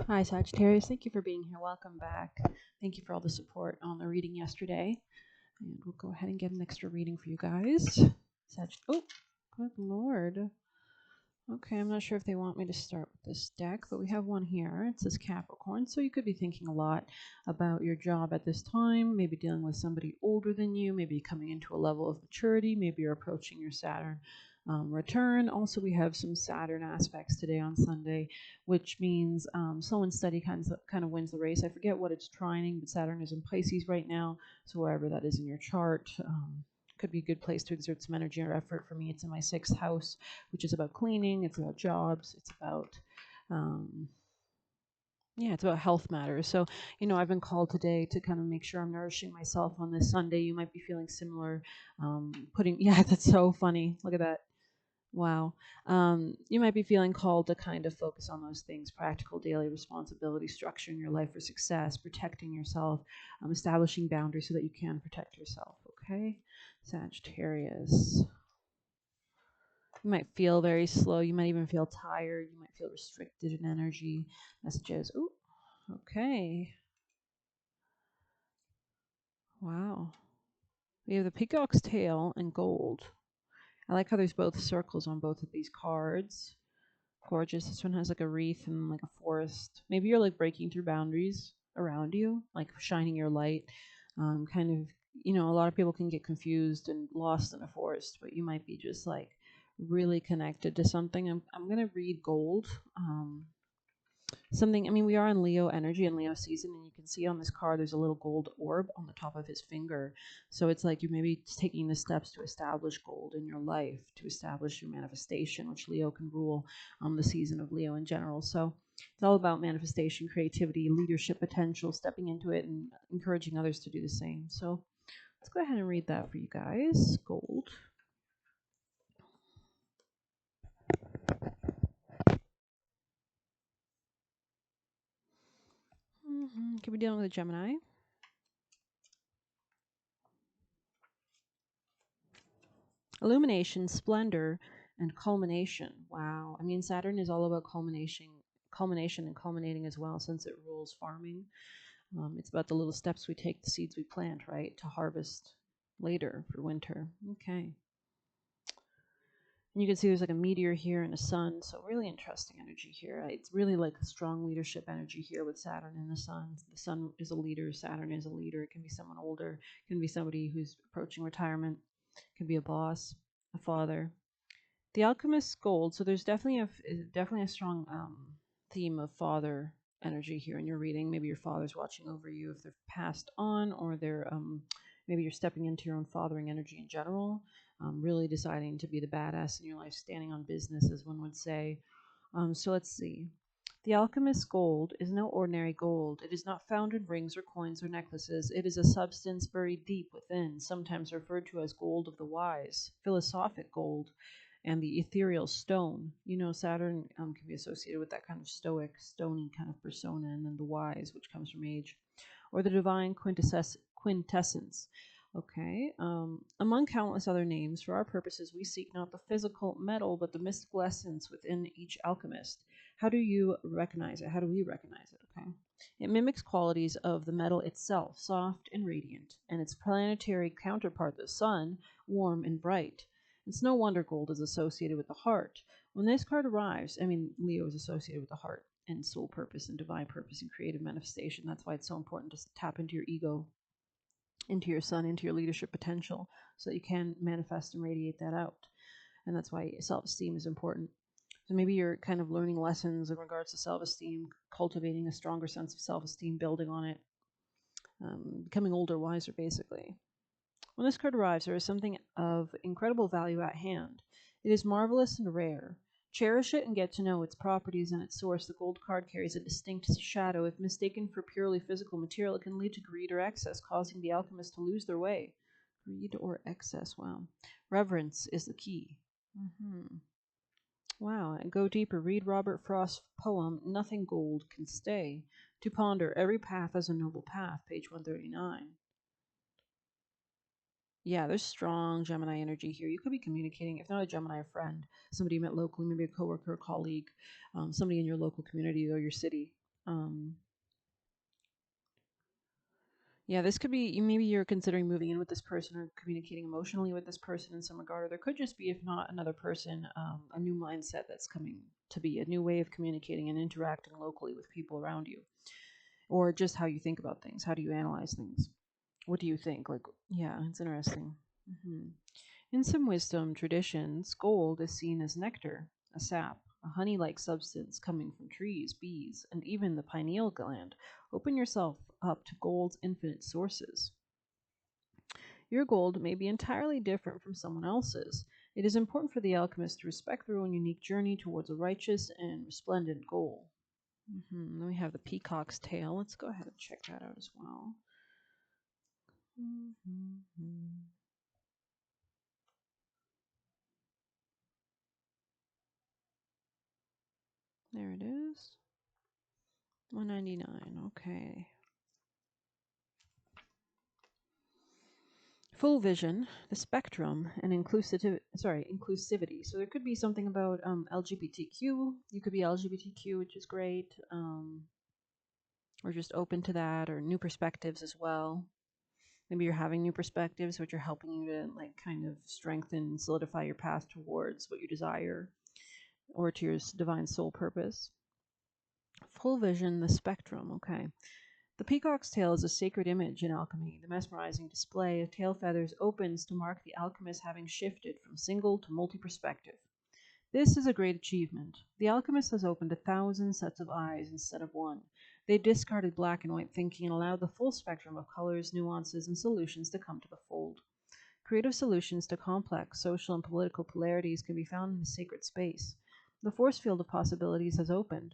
Hi, Sagittarius. Thank you for being here. Welcome back. Thank you for all the support on the reading yesterday. And we'll go ahead and get an extra reading for you guys. Oh, good Lord. Okay, I'm not sure if they want me to start with this deck, but we have one here. It says Capricorn. So you could be thinking a lot about your job at this time, maybe dealing with somebody older than you, maybe coming into a level of maturity, maybe you're approaching your Saturn return. Also, we have some Saturn aspects today on Sunday, which means slow and steady kind of wins the race. I forget what it's trining, but Saturn is in Pisces right now, so wherever that is in your chart, could be a good place to exert some energy or effort. For me, it's in my 6th house, which is about cleaning, it's about jobs, it's about it's about health matters. So, I've been called today to kind of make sure I'm nourishing myself on this Sunday. You might be feeling similar. That's so funny. Look at that. Wow. You might be feeling called to kind of focus on those things: practical daily responsibility, structuring your life for success, protecting yourself, establishing boundaries so that you can protect yourself. Okay, Sagittarius. You might feel very slow. You might even feel tired. You might feel restricted in energy. Messages. Ooh, okay. Wow. We have the peacock's tail and gold. I like how there's both circles on both of these cards. Gorgeous. This one has like a wreath and like a forest. Maybe you're like breaking through boundaries around you, like shining your light. A lot of people can get confused and lost in a forest, but you might be just like really connected to something. I'm going to read gold. We are in Leo energy and Leo season, and you can see on this card there's a little gold orb on the top of his finger. So it's like you may be taking the steps to establish gold in your life, to establish your manifestation, which Leo can rule the season of Leo in general. So it's all about manifestation, creativity, leadership potential, stepping into it and encouraging others to do the same. So let's go ahead and read that for you guys. Gold. Could be dealing with a Gemini. Illumination, splendor, and culmination. Wow. Saturn is all about culmination and culminating as well, since it rules farming. It's about the little steps we take, the seeds we plant, right, to harvest later for winter. Okay. And you can see there's like a meteor here and a sun, so really interesting energy here. It's really like a strong leadership energy here with Saturn and the sun. The sun is a leader, Saturn is a leader. It can be someone older, it can be somebody who's approaching retirement, it can be a boss, a father. The Alchemist's gold. So there's definitely a strong theme of father energy here in your reading. Maybe your father's watching over you if they're passed on, or they're maybe you're stepping into your own fathering energy in general. Really deciding to be the badass in your life, standing on business, as one would say. So let's see. The alchemist's gold is no ordinary gold. It is not found in rings or coins or necklaces. It is a substance buried deep within, sometimes referred to as gold of the wise, philosophic gold, and the ethereal stone. Saturn can be associated with that kind of stoic, stony kind of persona, and then the wise, which comes from age, or the divine quintessence. Okay. Among countless other names, for our purposes, we seek not the physical metal, but the mystical essence within each alchemist. How do you recognize it? How do we recognize it? Okay. It mimics qualities of the metal itself, soft and radiant, and its planetary counterpart, the sun, warm and bright. It's no wonder gold is associated with the heart. When this card arrives, Leo is associated with the heart and soul purpose and divine purpose and creative manifestation. That's why it's so important to tap into your ego, into your sun, into your leadership potential, so that you can manifest and radiate that out. And that's why self-esteem is important. So maybe you're kind of learning lessons in regards to self-esteem, cultivating a stronger sense of self-esteem, building on it, becoming older, wiser, basically. When this card arrives, there is something of incredible value at hand. It is marvelous and rare. Cherish it and get to know its properties and its source. The gold card carries a distinct shadow. If mistaken for purely physical material, it can lead to greed or excess, causing the alchemist to lose their way. Greed or excess, wow. Reverence is the key. Wow, and go deeper. Read Robert Frost's poem, Nothing Gold Can Stay. To ponder, every path is a noble path, page 139. Yeah, there's strong Gemini energy here. You could be communicating, if not a Gemini, a friend, somebody you met locally, maybe a coworker, a colleague, somebody in your local community or your city. Yeah, this could be maybe you're considering moving in with this person or communicating emotionally with this person in some regard, or there could just be, if not another person, a new mindset that's coming to be, a new way of communicating and interacting locally with people around you, or just how you think about things. How do you analyze things? What do you think? Like, yeah, it's interesting. hmm In some wisdom traditions, gold is seen as nectar, a sap, a honey like substance coming from trees, bees, and even the pineal gland. Open yourself up to gold's infinite sources. Your gold may be entirely different from someone else's. It is important for the alchemist to respect their own unique journey towards a righteous and resplendent goal. Then we have the peacock's tail. Let's go ahead and check that out as well. There it is. 199. Okay. Full vision, the spectrum, and inclusivity. So there could be something about LGBTQ. You could be LGBTQ, which is great, or just open to that, or new perspectives as well. Maybe you're having new perspectives, which are helping you to like kind of strengthen, solidify your path towards what you desire, or to your divine soul purpose. Full vision, the spectrum. Okay. The peacock's tail is a sacred image in alchemy. The mesmerizing display of tail feathers opens to mark the alchemist having shifted from single to multi-perspective. This is a great achievement. The alchemist has opened 1,000 sets of eyes instead of one. They discarded black and white thinking and allowed the full spectrum of colors, nuances, and solutions to come to the fold. Creative solutions to complex social and political polarities can be found in the sacred space. The force field of possibilities has opened,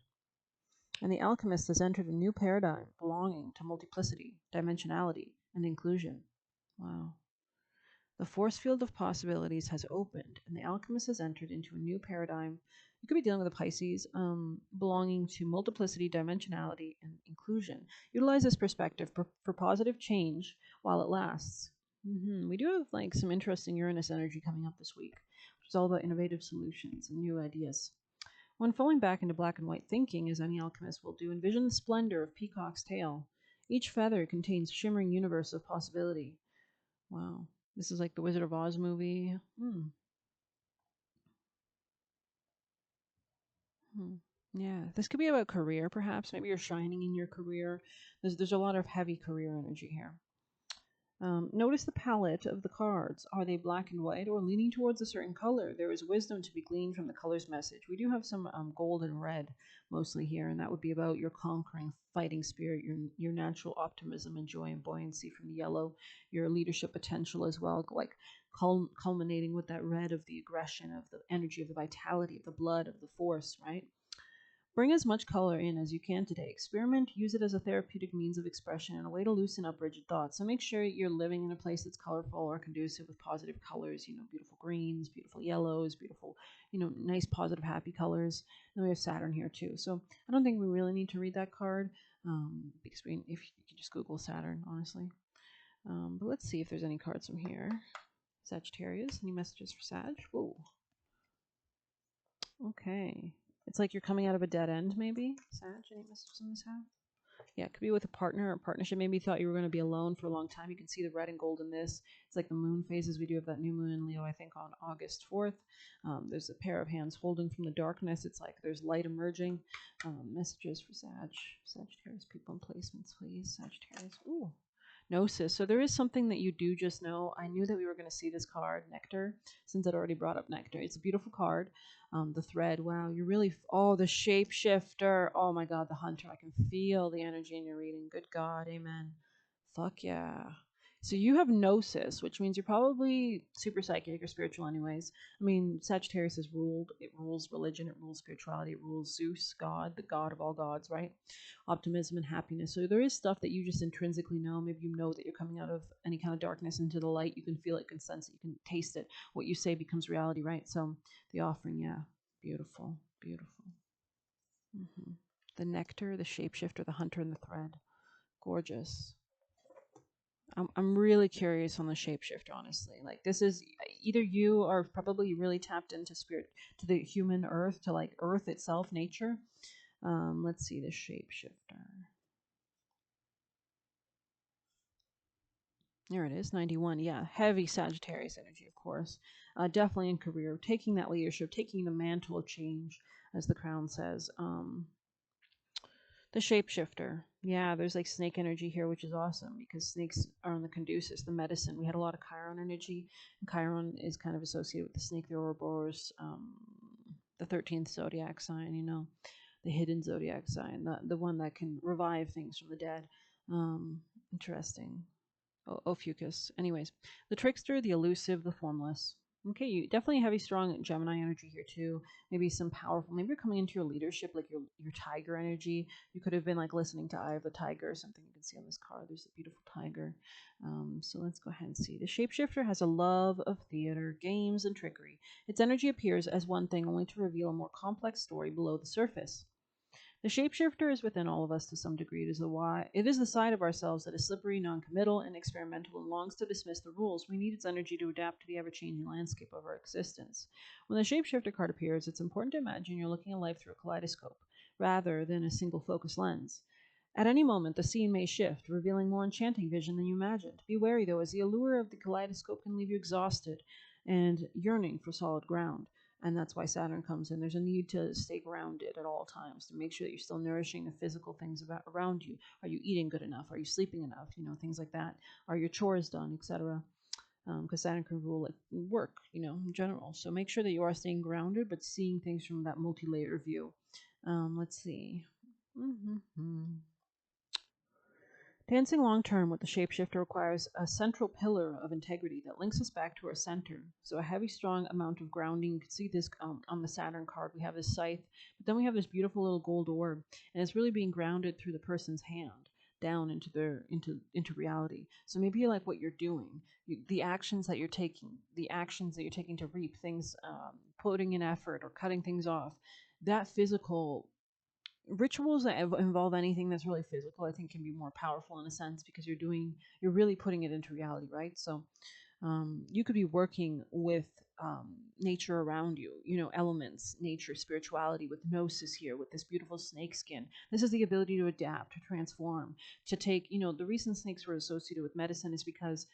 and the alchemist has entered a new paradigm belonging to multiplicity, dimensionality, and inclusion. Wow. The force field of possibilities has opened, and the alchemist has entered into a new paradigm. You could be dealing with a Pisces, belonging to multiplicity, dimensionality, and inclusion. Utilize this perspective for positive change while it lasts. We do have like some interesting Uranus energy coming up this week, which is all about innovative solutions and new ideas. When falling back into black and white thinking, as any alchemist will do, envision the splendor of peacock's tail. Each feather contains shimmering universe of possibility. Wow. This is like the Wizard of Oz movie. Hmm. Yeah, this could be about career, perhaps. Maybe you're shining in your career. There's a lot of heavy career energy here. Notice the palette of the cards. Are they black and white or leaning towards a certain color? There is wisdom to be gleaned from the color's message. We do have some gold and red mostly here, and that would be about your conquering, fighting spirit, your natural optimism and joy and buoyancy from the yellow, your leadership potential as well, like culminating with that red of the aggression, of the energy, of the vitality, of the blood, of the force, right? Bring as much color in as you can today. Experiment, use it as a therapeutic means of expression and a way to loosen up rigid thoughts. So make sure you're living in a place that's colorful or conducive with positive colors, beautiful greens, beautiful yellows, beautiful, nice, positive, happy colors. And we have Saturn here too. So I don't think we really need to read that card because if you can just Google Saturn, honestly. But let's see if there's any cards from here. Sagittarius, any messages for Sag? Whoa. Okay. It's like you're coming out of a dead end, maybe. Sag, any messages in this house? Yeah, it could be with a partner or partnership. Maybe you thought you were going to be alone for a long time. You can see the red and gold in this. It's like the moon phases. We do have that new moon in Leo, I think, on August 4th. There's a pair of hands holding from the darkness. It's like there's light emerging. Messages for Sagittarius people and placements, please. Sagittarius. Ooh. Gnosis. So there is something that you do just know. I knew that we were going to see this card, Nectar, since I'd already brought up Nectar. It's a beautiful card. The thread, wow, you're really, the shapeshifter. Oh my God, the hunter. I can feel the energy in your reading. Good God, amen. Fuck yeah. So you have gnosis, which means you're probably super psychic or spiritual anyways. I mean, Sagittarius is ruled. It rules religion. It rules spirituality. It rules Zeus, God, the God of all gods, right? Optimism and happiness. So there is stuff that you just intrinsically know. Maybe you know that you're coming out of any kind of darkness into the light. You can feel it, you can sense it, you can taste it. What you say becomes reality, right? So the offering, yeah, beautiful, beautiful. The nectar, the shapeshifter, the hunter, and the thread. Gorgeous. I'm really curious on the shapeshifter, honestly. Like, this is either you are probably really tapped into spirit, to the human earth, to like earth itself, nature. Let's see the shapeshifter. There it is, 91. Yeah, heavy Sagittarius energy, of course. Definitely in career, taking that leadership, taking the mantle of change, as the crown says. The shapeshifter. Yeah, there's like snake energy here, which is awesome because snakes are in the caduceus, the medicine. We had a lot of Chiron energy, and Chiron is kind of associated with the snake, the Ouroboros, the 13th zodiac sign, the hidden zodiac sign, the one that can revive things from the dead. Interesting. Ophiuchus. Anyways, the trickster, the elusive, the formless. Okay, you definitely heavy, strong Gemini energy here too. Maybe some powerful. Maybe you're coming into your leadership, like your tiger energy. You could have been like listening to Eye of the Tiger or something. You can see on this card. There's a beautiful tiger. So let's go ahead and see. The shapeshifter has a love of theater, games, and trickery. Its energy appears as one thing, only to reveal a more complex story below the surface. The shapeshifter is within all of us to some degree. It is the side of ourselves that is slippery, non-committal, and experimental and longs to dismiss the rules. We need its energy to adapt to the ever-changing landscape of our existence. When the shapeshifter card appears, it's important to imagine you're looking at life through a kaleidoscope, rather than a single focus lens. At any moment, the scene may shift, revealing more enchanting vision than you imagined. Be wary, though, as the allure of the kaleidoscope can leave you exhausted and yearning for solid ground. And that's why Saturn comes in. There's a need to stay grounded at all times to make sure that you're still nourishing the physical things around you. Are you eating good enough? Are you sleeping enough? Things like that. Are your chores done, etc. Because Saturn can rule like work, in general. So make sure that you are staying grounded, but seeing things from that multi-layer view. Let's see. Dancing long term with the shapeshifter requires a central pillar of integrity that links us back to our center. So, a heavy, strong amount of grounding. You can see this on the Saturn card. We have this scythe, but then we have this beautiful little gold orb, and it's really being grounded through the person's hand down into into reality. So maybe you like what you're doing, the actions that you're taking, to reap things, putting in effort or cutting things off. That physical rituals that involve anything that's really physical, I think, can be more powerful in a sense because you're really putting it into reality, right? So you could be working with nature around you, elements, nature, spirituality, with gnosis here, with this beautiful snake skin. This is the ability to adapt, to transform, to take, the reason snakes were associated with medicine is because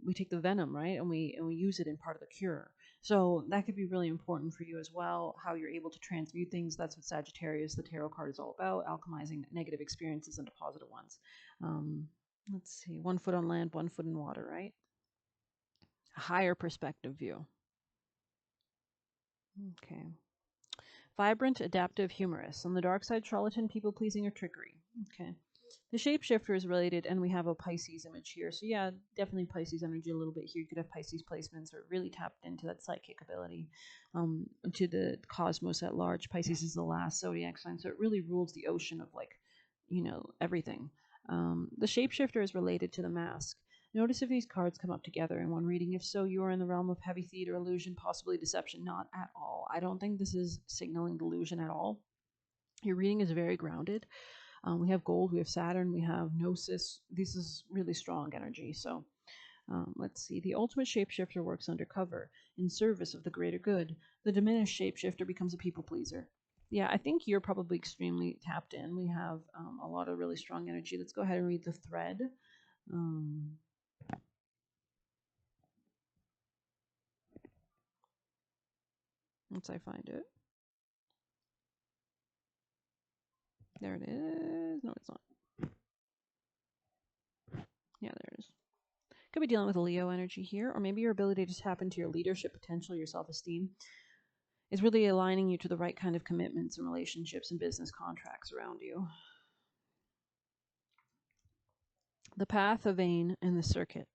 we take the venom, right, and we use it in part of the cure. So that could be really important for you as well, how you're able to transmute things. That's what Sagittarius, the tarot card, is all about, alchemizing negative experiences into positive ones. Let's see, 1 foot on land, 1 foot in water, right? A higher perspective view. Okay. Vibrant, adaptive, humorous. On the dark side, charlatan, people-pleasing, or trickery. Okay. The shapeshifter is related, and we have a Pisces image here. So yeah, definitely Pisces energy a little bit here. You could have Pisces placements or really tapped into that psychic ability, to the cosmos at large. Pisces is the last zodiac sign, so it really rules the ocean of everything. The shapeshifter is related to the mask. Notice if these cards come up together in one reading. If so, you are in the realm of heavy theater, illusion, possibly deception. Not at all. I don't think this is signaling delusion at all. Your reading is very grounded. We have gold, we have Saturn, we have Gnosis. This is really strong energy. So let's see. The ultimate shapeshifter works undercover in service of the greater good. The diminished shapeshifter becomes a people pleaser. Yeah, I think you're probably extremely tapped in. We have a lot of really strong energy. Let's go ahead and read the thread. Once I find it. There it is. No, it's not. Yeah, there it is. Could be dealing with a Leo energy here, or maybe your ability to tap into your leadership potential, your self-esteem, is really aligning you to the right kind of commitments and relationships and business contracts around you. The path, a vein, and the circuit.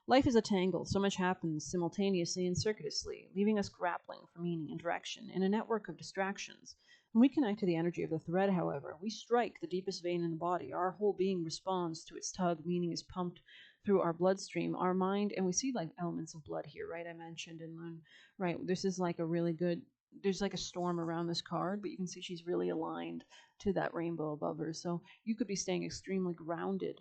Life is a tangle. So much happens simultaneously and circuitously, leaving us grappling for meaning and direction in a network of distractions. When we connect to the energy of the thread, however, we strike the deepest vein in the body. Our whole being responds to its tug. Meaning is pumped through our bloodstream, our mind, and we see like elements of blood here, right? I mentioned, and then, right, this is like a really good there's like a storm around this card, but you can see she's really aligned to that rainbow above her. So you could be staying extremely grounded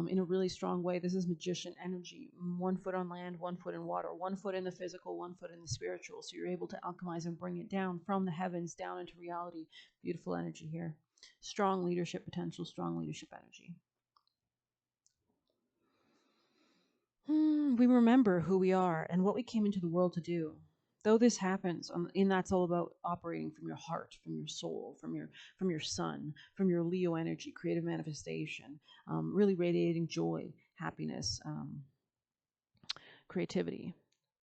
in a really strong way. This is magician energy. 1 foot on land, 1 foot in water, 1 foot in the physical, 1 foot in the spiritual. So you're able to alchemize and bring it down from the heavens down into reality. Beautiful energy here. Strong leadership potential, strong leadership energy. We remember who we are and what we came into the world to do. Though this happens, and that's all about operating from your heart, from your soul, from your sun, from your Leo energy, creative manifestation, really radiating joy, happiness, creativity.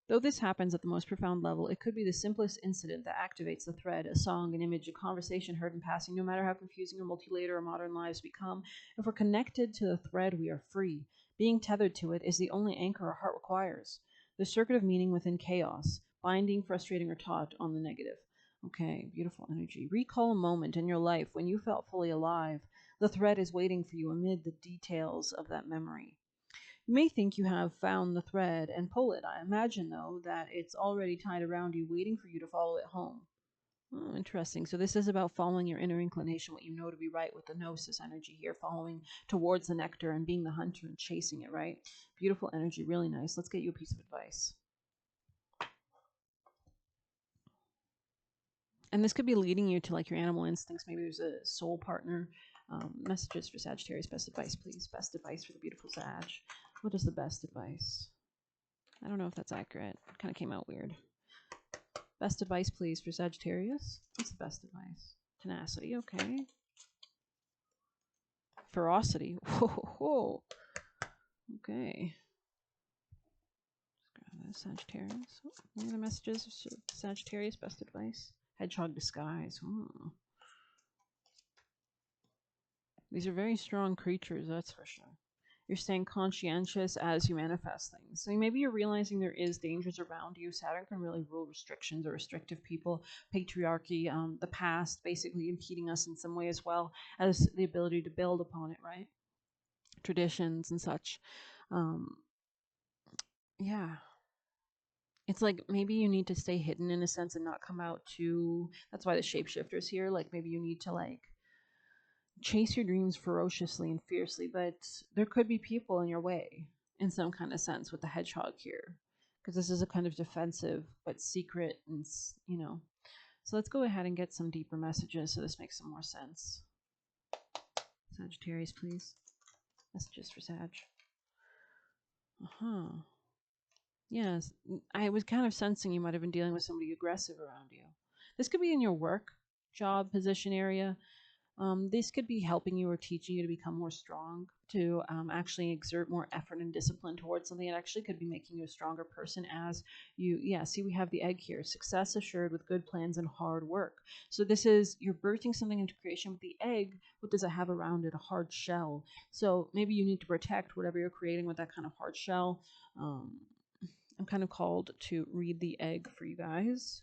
Though this happens at the most profound level, it could be the simplest incident that activates the thread, a song, an image, a conversation heard in passing. No matter how confusing or multi-layered our modern lives become, if we're connected to the thread, we are free. Being tethered to it is the only anchor our heart requires. The circuit of meaning within chaos, binding, frustrating, or taught on the negative. Okay, beautiful energy. Recall a moment in your life when you felt fully alive. The thread is waiting for you amid the details of that memory. You may think you have found the thread and pull it. I imagine, though, that it's already tied around you, waiting for you to follow it home. Oh, interesting. So this is about following your inner inclination, what you know to be right, with the gnosis energy here, following towards the nectar and being the hunter and chasing it, right? Beautiful energy, really nice. Let's get you a piece of advice. And this could be leading you to like your animal instincts. Maybe there's a soul partner. Messages for Sagittarius. Best advice, please. Best advice for the beautiful Sag. What is the best advice? I don't know if that's accurate. It kind of came out weird. Best advice, please, for Sagittarius. What's the best advice? Tenacity, okay. Ferocity. Whoa. Okay. Let's grab this, Sagittarius. What are the messages? Sagittarius, best advice. Hedgehog disguise. Ooh. These are very strong creatures, that's for sure. You're staying conscientious as you manifest things. So maybe you're realizing there is dangers around you. Saturn can really rule restrictions or restrictive people, patriarchy, the past, basically impeding us in some way, as well as the ability to build upon it, right? Traditions and such. Yeah. It's like maybe you need to stay hidden in a sense and not come out too. That's why the shapeshifter's here. Like maybe you need to like chase your dreams ferociously and fiercely, but there could be people in your way in some kind of sense with the hedgehog here, because this is a kind of defensive but secret, and you know. So let's go ahead and get some deeper messages so this makes some more sense. Sagittarius, please. Messages for Sag. Yes, I was kind of sensing you might have been dealing with somebody aggressive around you. This could be in your work, job, position area. This could be helping you or teaching you to become more strong, to actually exert more effort and discipline towards something. It actually could be making you a stronger person as you, see, we have the egg here. Success assured with good plans and hard work. So this is, you're birthing something into creation with the egg. What does it have around it? A hard shell. So maybe you need to protect whatever you're creating with that kind of hard shell. I'm kind of called to read the egg for you guys.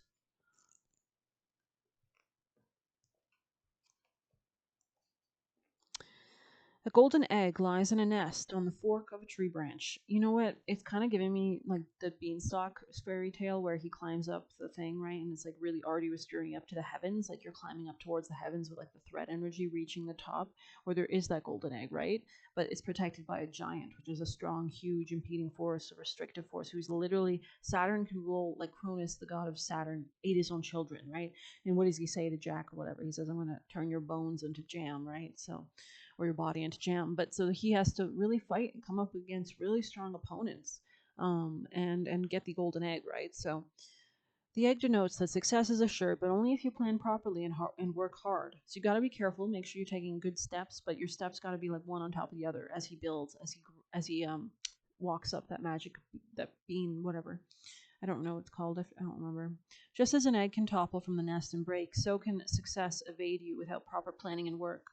A golden egg lies in a nest on the fork of a tree branch. You know what? It's kind of giving me like the beanstalk fairy tale where he climbs up the thing, right? And it's like really arduous journey up to the heavens. Like you're climbing up towards the heavens with like the thread energy reaching the top, where there is that golden egg, right? But it's protected by a giant, which is a strong, huge, impeding force, a restrictive force, who's literally, Saturn can rule, like Cronus, the god of Saturn, ate his own children, right? And what does he say to Jack or whatever? He says, I'm going to turn your bones into jam, right? So, or your body into jam. But so he has to really fight and come up against really strong opponents, and get the golden egg, right? So the egg denotes that success is assured, but only if you plan properly and work hard. So you got to be careful, make sure you're taking good steps, but your steps got to be like one on top of the other as he builds, as he walks up that magic, that bean, whatever. I don't know what it's called. I don't remember. Just as an egg can topple from the nest and break, so can success evade you without proper planning and work.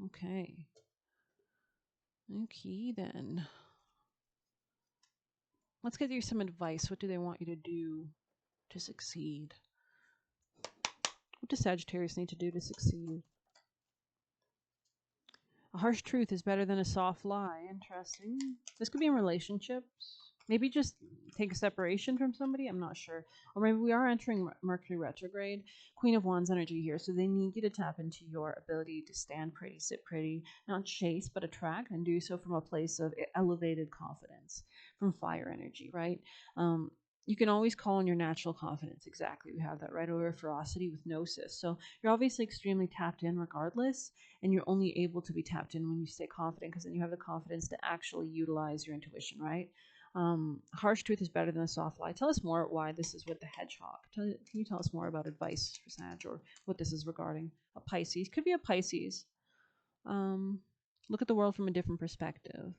Okay. Okay, then. Let's get you some advice. What do they want you to do to succeed? What does Sagittarius need to do to succeed? A harsh truth is better than a soft lie. Interesting. This could be in relationships. Maybe just take a separation from somebody. I'm not sure. Or maybe we are entering Mercury retrograde, Queen of Wands energy here. So they need you to tap into your ability to stand pretty, sit pretty, not chase, but attract, and do so from a place of elevated confidence, from fire energy, right? Um, you can always call on your natural confidence. Exactly. We have that right over ferocity with gnosis. So you're obviously extremely tapped in regardless, and you're only able to be tapped in when you stay confident, because then you have the confidence to actually utilize your intuition, right? Harsh truth is better than a soft lie. Tell us more why this is with the hedgehog. Can you tell us more about advice for Sag, or what this is regarding? A Pisces. Could be a Pisces. Um, Look at the world from a different perspective.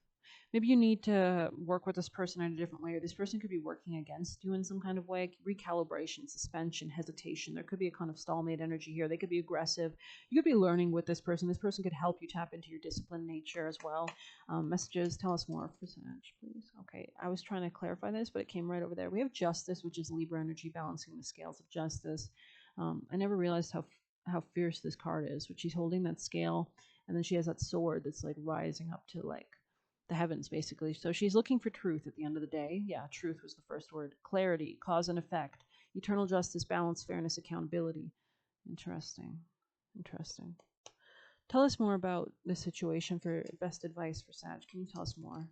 Maybe you need to work with this person in a different way, or this person could be working against you in some kind of way. Recalibration, suspension, hesitation. There could be a kind of stalemate energy here. They could be aggressive. You could be learning with this person. This person could help you tap into your disciplined nature as well. Messages, tell us more, percentage, please. Okay, I was trying to clarify this, but it came right over there. We have justice, which is Libra energy, balancing the scales of justice. I never realized how fierce this card is, which she's holding that scale, and then she has that sword that's like rising up to like the heavens, basically. So she's looking for truth at the end of the day. Yeah, truth was the first word. Clarity, cause and effect, eternal justice, balance, fairness, accountability. Interesting. Interesting. Tell us more about the situation for best advice for Sag. Can you tell us more?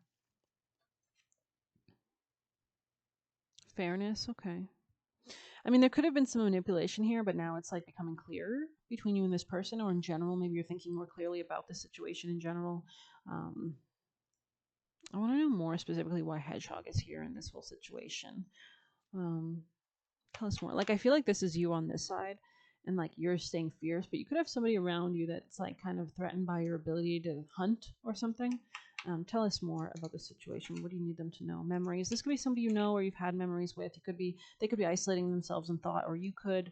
Fairness, okay. I mean, there could have been some manipulation here, but now it's like becoming clearer between you and this person, or in general, maybe you're thinking more clearly about the situation in general. Um, I want to know more specifically why Hedgehog is here in this whole situation. Um, Tell us more. Like, I feel like this is you on this side, and like you're staying fierce, but you could have somebody around you that's like kind of threatened by your ability to hunt or something. Tell us more about the situation. What do you need them to know? Memories. This could be somebody you know or you've had memories with. They could be isolating themselves in thought, or you could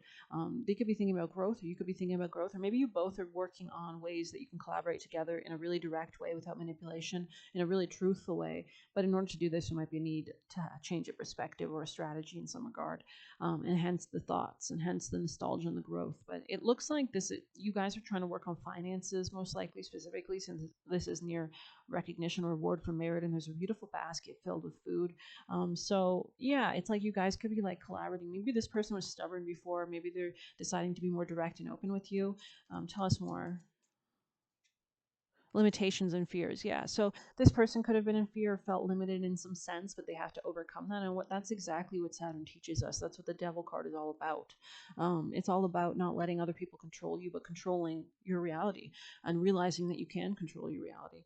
they could be thinking about growth, or you could be thinking about growth, or maybe you both are working on ways that you can collaborate together in a really direct way without manipulation, in a really truthful way. But in order to do this, there might be a need to change a perspective or a strategy in some regard, and hence the thoughts, and hence the nostalgia and the growth. But it looks like you guys are trying to work on finances, most likely, specifically since this is near recognition or reward for merit, and there's a beautiful basket filled with food. So yeah, it's like you guys could be like collaborating. Maybe this person was stubborn before. Maybe they're deciding to be more direct and open with you. Tell us more. Limitations and fears, yeah. So this person could have been in fear, felt limited in some sense, but they have to overcome that. And that's exactly what Saturn teaches us. That's what the Devil card is all about. It's all about not letting other people control you, but controlling your reality, and realizing that you can control your reality.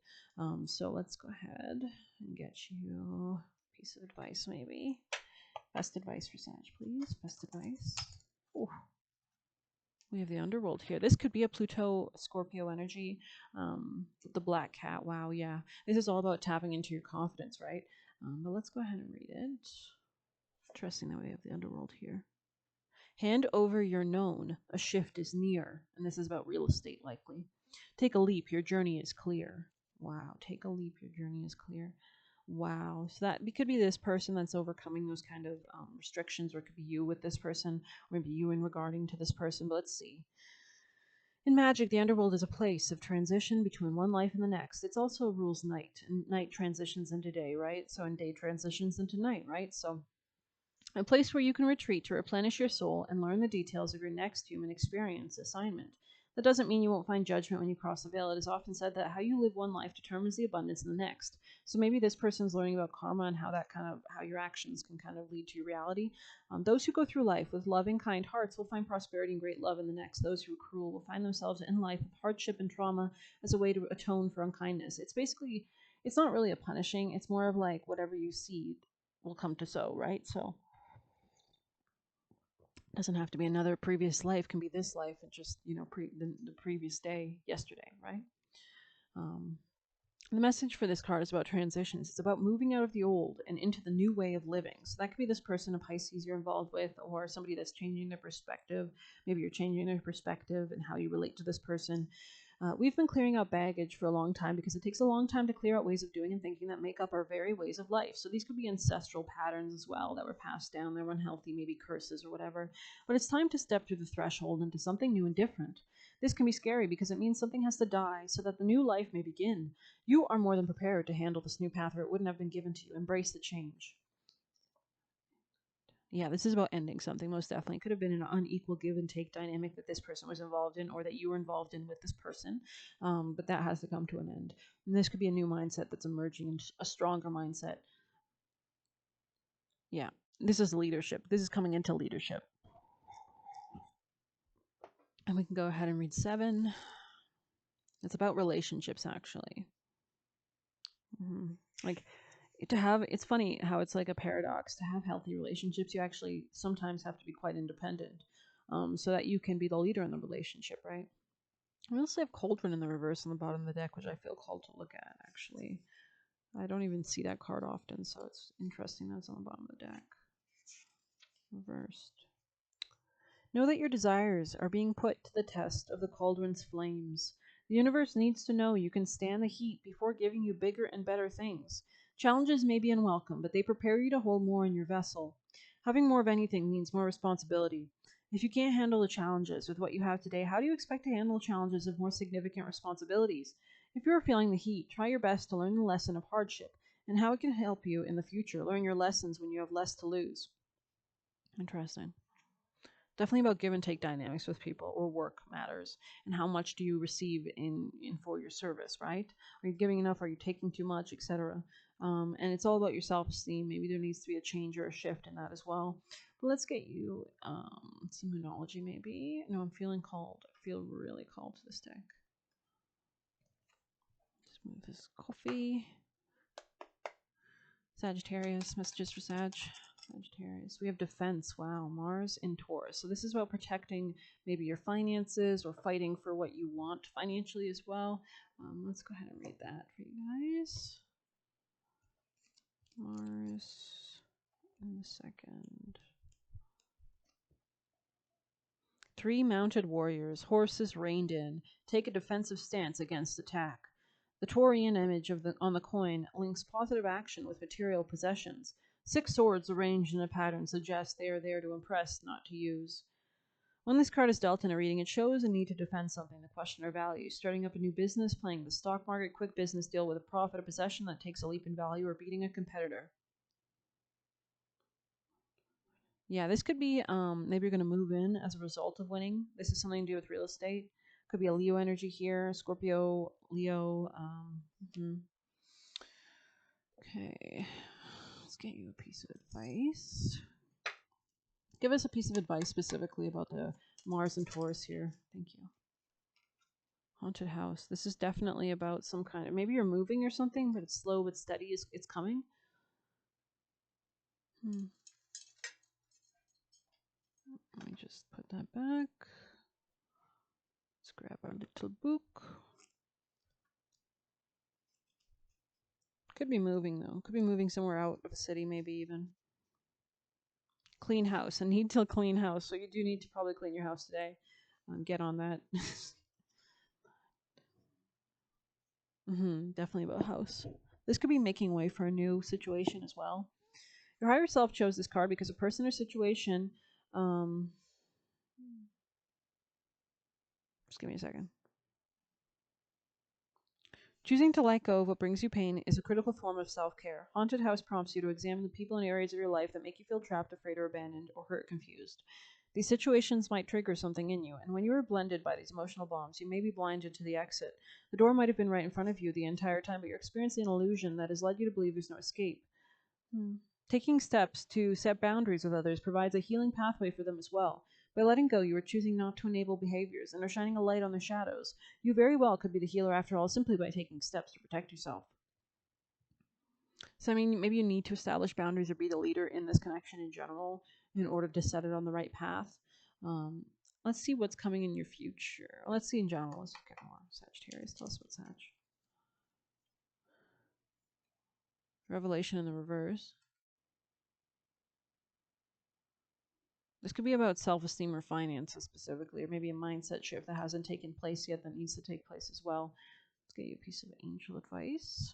So let's go ahead and get you a piece of advice, maybe. Best advice for Sag, please. Best advice. Ooh. We have the underworld here. This could be a Pluto Scorpio energy. The black cat. Wow, yeah. This is all about tapping into your confidence, right? But let's go ahead and read it. Interesting that we have the underworld here. Hand over your known. A shift is near. And this is about real estate, likely. Take a leap. Your journey is clear. Wow. Take a leap. Your journey is clear. Wow. So that could be this person that's overcoming those kind of restrictions, or it could be you with this person, or maybe you in regarding to this person. But let's see. In magic, the underworld is a place of transition between one life and the next. It's also rules night, and night transitions into day, right? So, and day transitions into night, right? So, a place where you can retreat to replenish your soul and learn the details of your next human experience assignment. That doesn't mean you won't find judgment when you cross the veil. It is often said that how you live one life determines the abundance in the next. So maybe this person's learning about karma and how your actions can kind of lead to your reality. Those who go through life with loving, kind hearts will find prosperity and great love in the next. Those who are cruel will find themselves in life with hardship and trauma as a way to atone for unkindness. It's not really a punishing. It's more of like whatever you seed will come to sow, right? So doesn't have to be another previous life, can be this life, and just the previous day, yesterday, right? um, the message for this card is about transitions. It's about moving out of the old and into the new way of living. So that could be this person, a Pisces you're involved with, or somebody that's changing their perspective. Maybe you're changing their perspective and how you relate to this person. We've been clearing out baggage for a long time, because it takes a long time to clear out ways of doing and thinking that make up our very ways of life. So these could be ancestral patterns as well that were passed down. They're unhealthy, maybe curses or whatever. But it's time to step through the threshold into something new and different. This can be scary because it means something has to die so that the new life may begin. You are more than prepared to handle this new path, or it wouldn't have been given to you. Embrace the change. Yeah, this is about ending something, most definitely. It could have been an unequal give and take dynamic that this person was involved in or that you were involved in with this person. But that has to come to an end. And this could be a new mindset that's emerging, and a stronger mindset. Yeah, this is leadership. This is coming into leadership. And we can go ahead and read 7. It's about relationships, actually. Like, it's funny how it's like a paradox. To have healthy relationships, you actually sometimes have to be quite independent, so that you can be the leader in the relationship, right? We also have Cauldron in the reverse on the bottom of the deck, which I feel called to look at, actually. I don't even see that card often, so it's interesting that it's on the bottom of the deck. Reversed. Know that your desires are being put to the test of the cauldron's flames. The universe needs to know you can stand the heat before giving you bigger and better things. Challenges may be unwelcome, but they prepare you to hold more in your vessel. Having more of anything means more responsibility. If you can't handle the challenges with what you have today, how do you expect to handle challenges of more significant responsibilities? If you are feeling the heat, try your best to learn the lesson of hardship and how it can help you in the future. Learn your lessons when you have less to lose. Interesting. Definitely about give and take dynamics with people, or work matters, and how much do you receive in for your service, right? Are you giving enough? Are you taking too much, etc.? And it's all about your self-esteem. Maybe there needs to be a change or a shift in that as well. But let's get you some Moonology, maybe. No, I'm feeling called. I feel really called to this deck. Just move this coffee. Sagittarius, messages for Sagittarius. We have defense. Wow, Mars in Taurus. So this is about protecting maybe your finances or fighting for what you want financially as well. Let's go ahead and read that for you guys. Mars in the second. 3 mounted warriors, horses reined in, take a defensive stance against attack. The Taurian image on the coin links positive action with material possessions. 6 swords arranged in a pattern suggest they are there to impress, not to use. When this card is dealt in a reading, it shows a need to defend something, the question or value. Starting up a new business, playing the stock market, quick business deal with a profit, a possession that takes a leap in value, or beating a competitor. Yeah, this could be maybe you're going to move in as a result of winning. This is something to do with real estate. Could be a Leo energy here, Scorpio, Leo. Okay, let's get you a piece of advice. Give us a piece of advice specifically about the Mars and Taurus here. Thank you. Haunted house. This is definitely about some kind of, maybe you're moving or something, but it's slow but steady. It's coming. Let me just put that back. Let's grab our little book. Could be moving though. Could be moving somewhere out of the city, maybe even. Clean house. A need to clean house. So you do need to probably clean your house today. Get on that. Definitely about house. This could be making way for a new situation as well. Your higher self chose this card because a person or situation. Just give me a second. Choosing to let go of what brings you pain is a critical form of self-care. Haunted House prompts you to examine the people and areas of your life that make you feel trapped, afraid, or abandoned, or hurt, confused. These situations might trigger something in you, and when you are blended by these emotional bombs, you may be blinded to the exit. The door might have been right in front of you the entire time, but you're experiencing an illusion that has led you to believe there's no escape. Taking steps to set boundaries with others provides a healing pathway for them as well. By letting go, you are choosing not to enable behaviors and are shining a light on their shadows. You very well could be the healer after all, simply by taking steps to protect yourself. So, I mean, maybe you need to establish boundaries or be the leader in this connection in general in order to set it on the right path. Let's see what's coming in your future. Let's see in general. Let's get more. Sagittarius, tell us what's Sag. Revelation in the reverse. This could be about self-esteem or finances specifically, or maybe a mindset shift that hasn't taken place yet that needs to take place as well. Let's get you a piece of angel advice.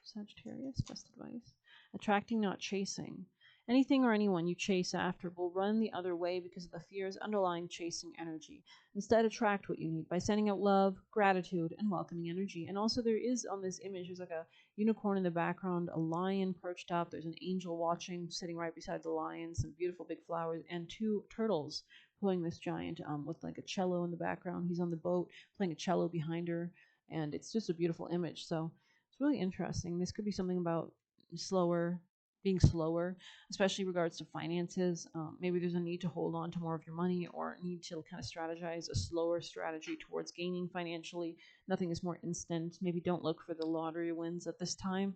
Sagittarius, best advice. Attracting, not chasing. Anything or anyone you chase after will run the other way because of the fears underlying chasing energy. Instead, attract what you need by sending out love, gratitude, and welcoming energy. And also, there is on this image, there's like a unicorn in the background, a lion perched up, there's an angel watching, sitting right beside the lion, some beautiful big flowers, and two turtles pulling this giant with like a cello in the background. He's on the boat playing a cello behind her, and it's just a beautiful image. So it's really interesting. This could be something about slower, being slower, especially regards to finances. Maybe there's a need to hold on to more of your money, or need to kind of strategize a slower strategy towards gaining financially. Nothing is more instant. Maybe don't look for the lottery wins at this time.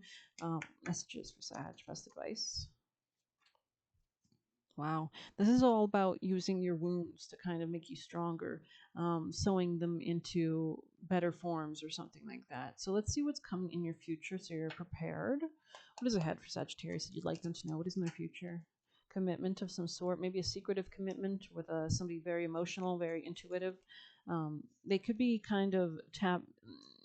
Messages for Sag, best advice. Wow. This is all about using your wounds to kind of make you stronger, sewing them into better forms or something like that. So let's see what's coming in your future so you're prepared. What is ahead for Sagittarius that you'd like them to know? What is in their future? Commitment of some sort, maybe a secretive commitment with somebody very emotional, very intuitive. They could be kind of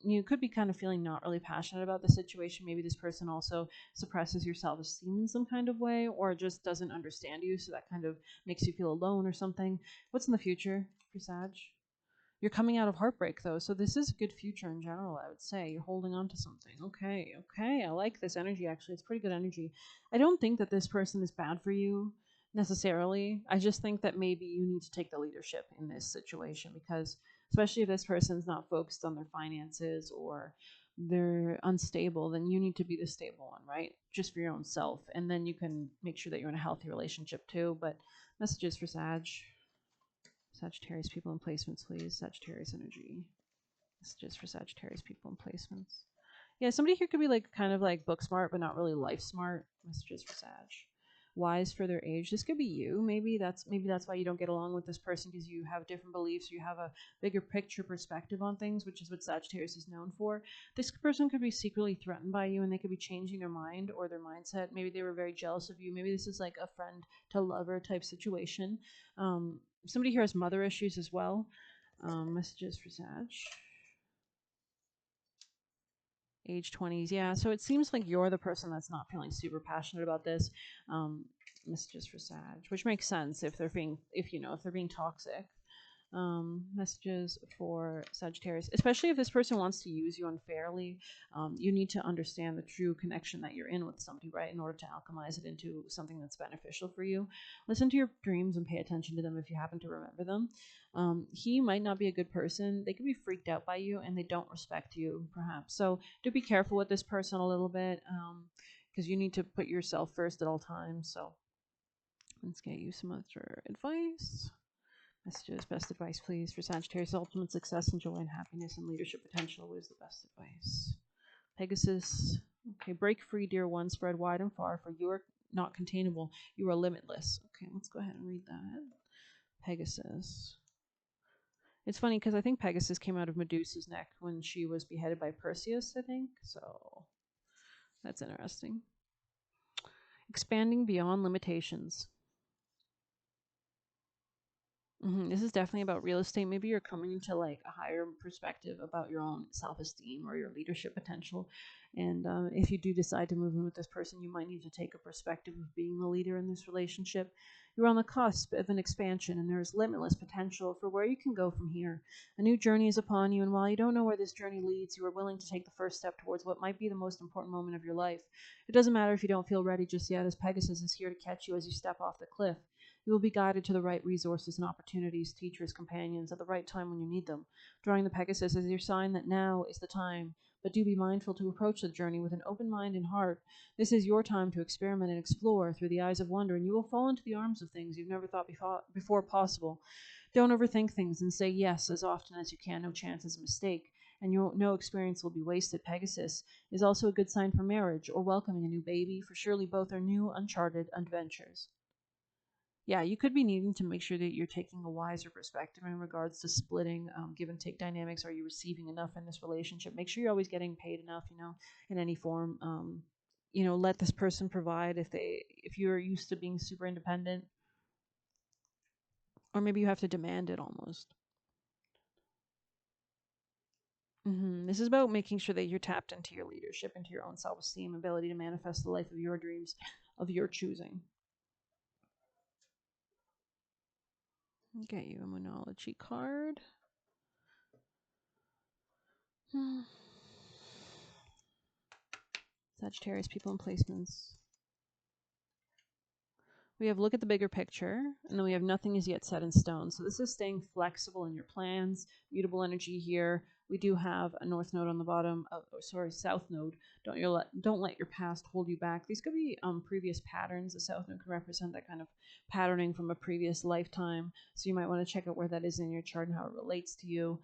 you could be kind of feeling not really passionate about the situation. Maybe this person also suppresses your self-esteem in some kind of way, or just doesn't understand you, so that kind of makes you feel alone or something. What's in the future for Sag? You're coming out of heartbreak, though, so this is a good future in general, I would say. You're holding on to something. Okay, okay. I like this energy, actually. It's pretty good energy. I don't think that this person is bad for you necessarily. I just think that maybe you need to take the leadership in this situation, because especially if this person's not focused on their finances or they're unstable, then you need to be the stable one, right? Just for your own self. And then you can make sure that you're in a healthy relationship too. But messages for Sag. Sagittarius people and placements, please. Sagittarius energy. Messages for Sagittarius people and placements. Yeah, somebody here could be like kind of like book smart, but not really life smart. Messages for Sag. Wise for their age. This could be you. Maybe that's why you don't get along with this person, because you have different beliefs. You have a bigger picture perspective on things, which is what Sagittarius is known for. This person could be secretly threatened by you, and they could be changing their mind or their mindset. Maybe they were very jealous of you. Maybe this is like a friend to lover type situation. Somebody here has mother issues as well. Messages for Sag. Age 20s, yeah. So it seems like you're the person that's not feeling super passionate about this. Messages for Sag, which makes sense if they're being toxic. Messages for Sagittarius, especially if this person wants to use you unfairly. You need to understand the true connection that you're in with somebody, right, in order to alchemize it into something that's beneficial for you. Listen to your dreams and pay attention to them if you happen to remember them. He might not be a good person. They could be freaked out by you, and they don't respect you, perhaps. So do be careful with this person a little bit, because you need to put yourself first at all times. So let's get you some other advice. Messages, best advice, please, for Sagittarius. Ultimate success and joy and happiness and leadership potential. What is the best advice? Pegasus. Okay, break free, dear one. Spread wide and far, for you are not containable. You are limitless. Okay, let's go ahead and read that. Pegasus. It's funny because I think Pegasus came out of Medusa's neck when she was beheaded by Perseus, I think. So that's interesting. Expanding beyond limitations. This is definitely about real estate. Maybe you're coming into like a higher perspective about your own self-esteem or your leadership potential. And if you do decide to move in with this person, you might need to take a perspective of being the leader in this relationship. You're on the cusp of an expansion, and there's limitless potential for where you can go from here. A new journey is upon you, and while you don't know where this journey leads, you are willing to take the first step towards what might be the most important moment of your life. It doesn't matter if you don't feel ready just yet, as Pegasus is here to catch you as you step off the cliff. You will be guided to the right resources and opportunities, teachers, companions, at the right time when you need them. Drawing the Pegasus is your sign that now is the time, but do be mindful to approach the journey with an open mind and heart. This is your time to experiment and explore through the eyes of wonder, and you will fall into the arms of things you've never thought before possible. Don't overthink things and say yes as often as you can. No chance is a mistake, and no experience will be wasted. Pegasus is also a good sign for marriage or welcoming a new baby, for surely both are new, uncharted adventures. Yeah, you could be needing to make sure that you're taking a wiser perspective in regards to splitting give and take dynamics. Are you receiving enough in this relationship? Make sure you're always getting paid enough, in any form. Let this person provide if you're used to being super independent, or maybe you have to demand it almost. This is about making sure that you're tapped into your leadership, into your own self-esteem, ability to manifest the life of your dreams, of your choosing. Get you a Moonology card. Sagittarius people and placements. We have look at the bigger picture, and then we have nothing is yet set in stone. So this is staying flexible in your plans, mutable energy here. We do have a north node on the bottom, south node. Don't let your past hold you back. These could be previous patterns. The south node could represent that kind of patterning from a previous lifetime. So you might want to check out where that is in your chart and how it relates to you.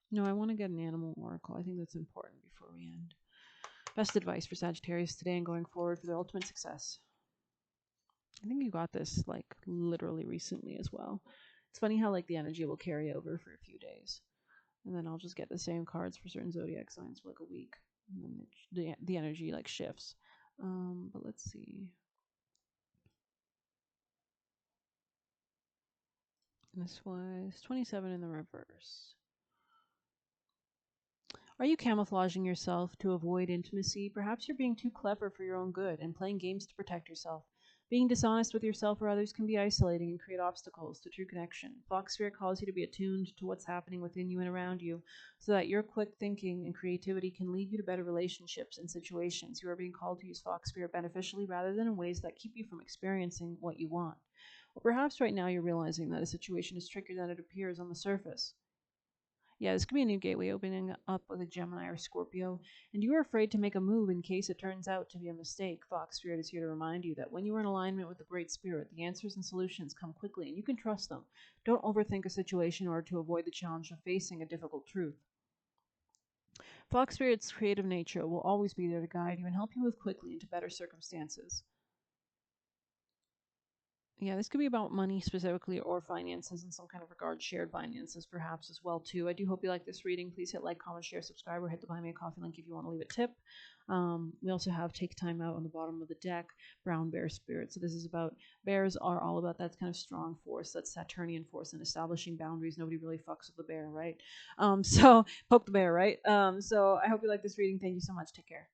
No, I want to get an animal oracle. I think that's important before we end. Best advice for Sagittarius today and going forward for their ultimate success. I think you got this like literally recently as well. It's funny how like the energy will carry over for a few days, and then I'll just get the same cards for certain zodiac signs for like a week, and then the energy like shifts. But let's see. This was 27 in the reverse. Are you camouflaging yourself to avoid intimacy? Perhaps you're being too clever for your own good and playing games to protect yourself. Being dishonest with yourself or others can be isolating and create obstacles to true connection. Fox Spirit calls you to be attuned to what's happening within you and around you so that your quick thinking and creativity can lead you to better relationships and situations. You are being called to use Fox Spirit beneficially rather than in ways that keep you from experiencing what you want. Or perhaps right now you're realizing that a situation is trickier than it appears on the surface. Yeah, this could be a new gateway opening up with a Gemini or Scorpio, and you are afraid to make a move in case it turns out to be a mistake. Fox Spirit is here to remind you that when you are in alignment with the Great Spirit, the answers and solutions come quickly and you can trust them. Don't overthink a situation in order to avoid the challenge of facing a difficult truth. Fox Spirit's creative nature will always be there to guide you and help you move quickly into better circumstances. Yeah, this could be about money specifically or finances in some kind of regard, shared finances perhaps as well too. I do hope you like this reading. Please hit like, comment, share, subscribe, or hit the buy me a coffee link if you want to leave a tip. We also have take time out on the bottom of the deck, brown bear spirit. So this is about bears are all about that kind of strong force, that Saturnian force and establishing boundaries. Nobody really fucks with the bear, right? So poke the bear, right? So I hope you like this reading. Thank you so much. Take care.